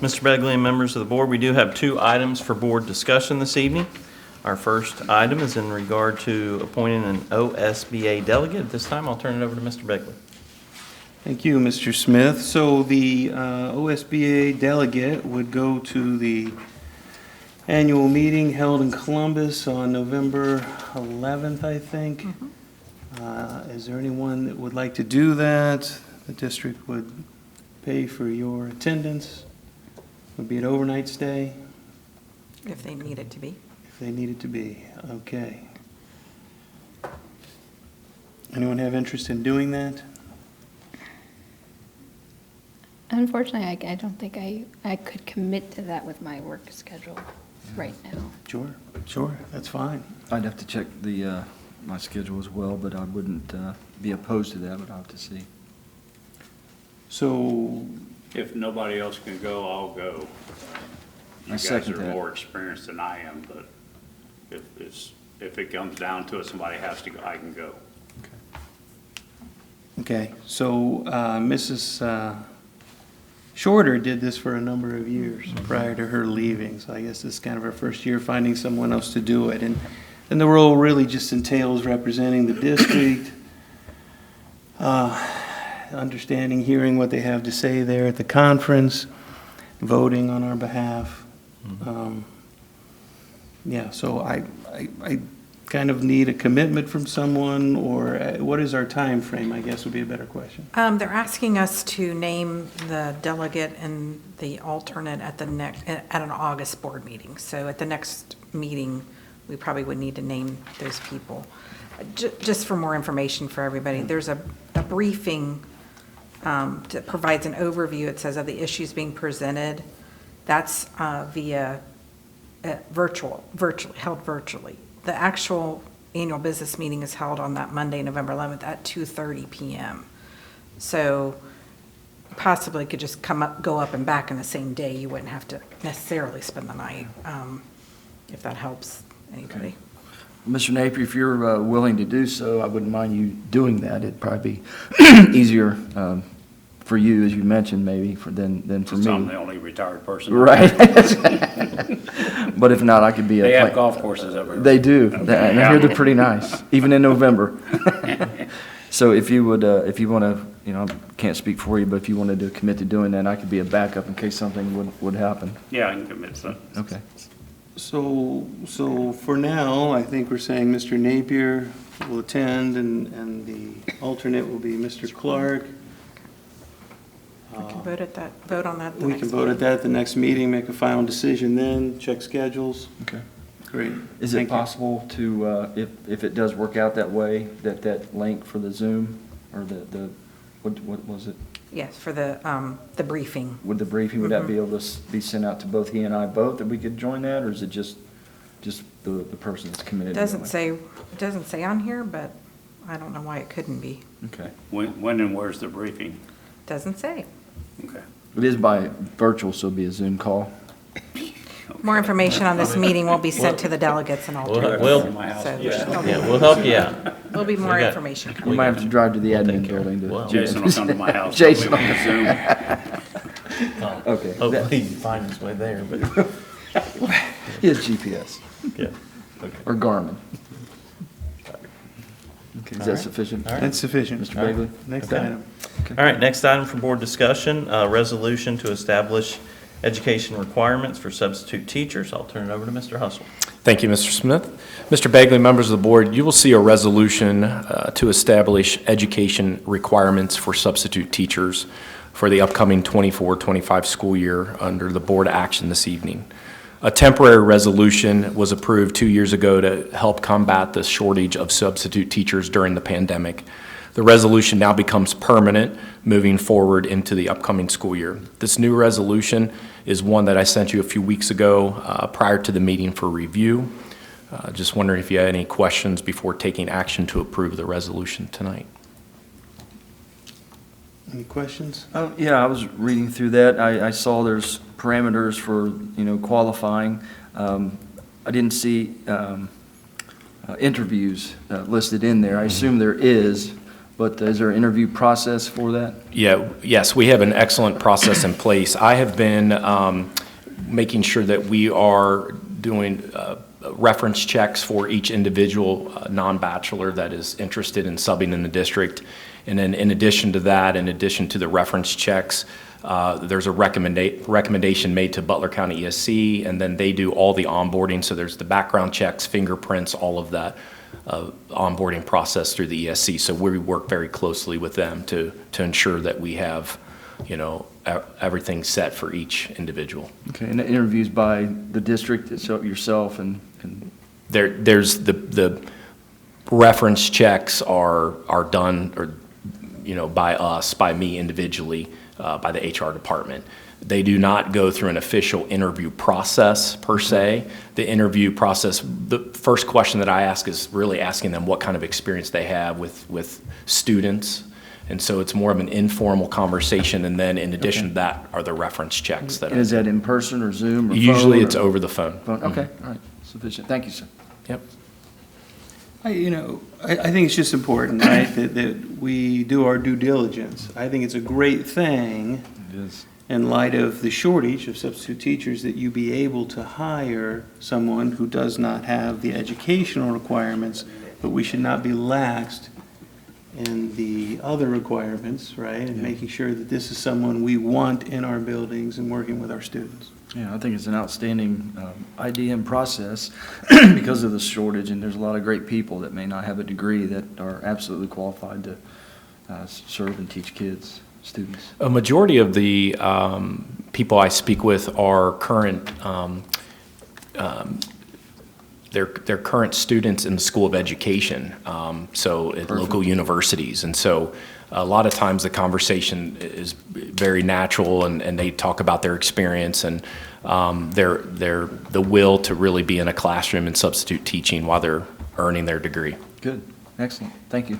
Mr. Begley and members of the board, we do have 2 items for board discussion this evening. Our first item is in regard to appointing an OSBA delegate. At this time, I'll turn it over to Mr. Begley. Thank you, Mr. Smith. So the OSBA delegate would go to the annual meeting held in Columbus on November 11th, I think. Is there anyone that would like to do that? The district would pay for your attendance. Would be an overnight stay, If they need it to be. if they need it to be. Okay. Anyone have interest in doing that? Unfortunately, I don't think I could commit to that with my work schedule right now. Sure, that's fine. I'd have to check the, my schedule as well, but I wouldn't be opposed to that, but I'll have to see. So, If nobody else can go, I'll go. You I guys second are that. more experienced than I am, but if it comes down to it, somebody has to go, I can go. okay, so Mrs. Shorter did this for a number of years prior to her leaving, so I guess this is kind of her first year finding someone else to do it. And the role really just entails representing the district, understanding, hearing what they have to say there at the conference, voting on our behalf. Yeah, so I kind of need a commitment from someone, or what is our time frame, I guess would be a better question. They're asking us to name the delegate and the alternate at an August board meeting. So at the next meeting, we probably would need to name those people. Just for more information for everybody, there's a briefing that provides an overview, it says, of the issues being presented. That's via held virtually. The actual annual business meeting is held on that Monday, November 11th at 2:30 p.m. So possibly could just go up and back in the same day. You wouldn't have to necessarily spend the night, if that helps anybody. Mr. Napier, if you're willing to do so, I wouldn't mind you doing that. It'd probably be easier for you, as you mentioned, maybe, than for Since I'm me. the only retired person. Right. But if not, I could be a... They have golf courses over there. They do, Okay. and I hear they're pretty nice, even in November. So if you would, if you want to, you know, I can't speak for you, but if you wanted to commit to doing that, I could be a backup in case something would happen. Yeah, I can commit to that. Okay. So for now, I think we're saying Mr. Napier will attend, and the alternate will be Mr. Clark. We can vote on that at the We next can vote at meeting. that at the next meeting, make a final decision then, check schedules. Okay. Great. Is it Thank you. possible to, if it does work out that way, that link for the Zoom, or what was it? Yes, for the briefing. With the briefing, would that be able to be sent out to both he and I both, that we could join that, or is it just the person that's committed? It doesn't say on here, but I don't know why it couldn't be. Okay. When and where's the briefing? Doesn't say. Okay. It is by virtual, so it'll be a Zoom call. More information on this meeting will be sent to the delegates and alternates. Well, My house. So Yeah, we'll help you out. there'll be more We got- information We coming. might have to drive to the We'll admin take care of it. building to... Well- Jason will come to my house. Jason. We can Zoom. Okay. Hopefully you find his way there, but, He has GPS, yeah, okay. or Garmin. Okay, is All that right. sufficient? All right. That's sufficient. Mr. Bagley? Next Okay. item. All right, next item for board discussion, resolution to establish education requirements for substitute teachers. I'll turn it over to Mr. Hustle. Thank you, Mr. Smith. Mr. Bagley, members of the board, you will see a resolution to establish education requirements for substitute teachers for the upcoming 24-25 school year under the board action this evening. A temporary resolution was approved 2 years ago to help combat the shortage of substitute teachers during the pandemic. The resolution now becomes permanent moving forward into the upcoming school year. This new resolution is one that I sent you a few weeks ago prior to the meeting for review. Just wondering if you had any questions before taking action to approve the resolution tonight. Any questions? Oh, yeah, I was reading through that. I saw there's parameters for, you know, qualifying. I didn't see interviews listed in there. I assume there is, but is there an interview process for that? Yes, we have an excellent process in place. I have been making sure that we are doing reference checks for each individual non-bachelor that is interested in subbing in the district. And then in addition to that, in addition to the reference checks, there's a recommendation made to Butler County ESC, and then they do all the onboarding. So there's the background checks, fingerprints, all of that onboarding process through the ESC. So we work very closely with them to ensure that we have, everything set for each individual. Okay, and the interviews by the district, so yourself and There's the reference checks are done, or, by us, by me individually, by the HR department. They do not go through an official interview process per se. The interview process, the first question that I ask is really asking them what kind of experience they have with students. And so it's more of an informal conversation, and then in addition to that are the reference checks that is that in person or Zoom or phone? Usually it's or- over the phone. phone? Okay, all right, sufficient. Thank you, sir. Yep. I think it's just important, right, that we do our due diligence. I think it's a great thing It is. in light of the shortage of substitute teachers that you be able to hire someone who does not have the educational requirements, but we should not be laxed in the other requirements, right? And making sure that this is someone we want in our buildings and working with our students. Yeah, I think it's an outstanding idea and process because of the shortage, and there's a lot of great people that may not have a degree that are absolutely qualified to serve and teach kids, students. A majority of the people I speak with are current, they're current students in the School of Education, so at local universities. And so a lot of times the conversation is very natural, and they talk about their experience and the will to really be in a classroom and substitute teaching while they're earning their degree. Good, excellent, thank you.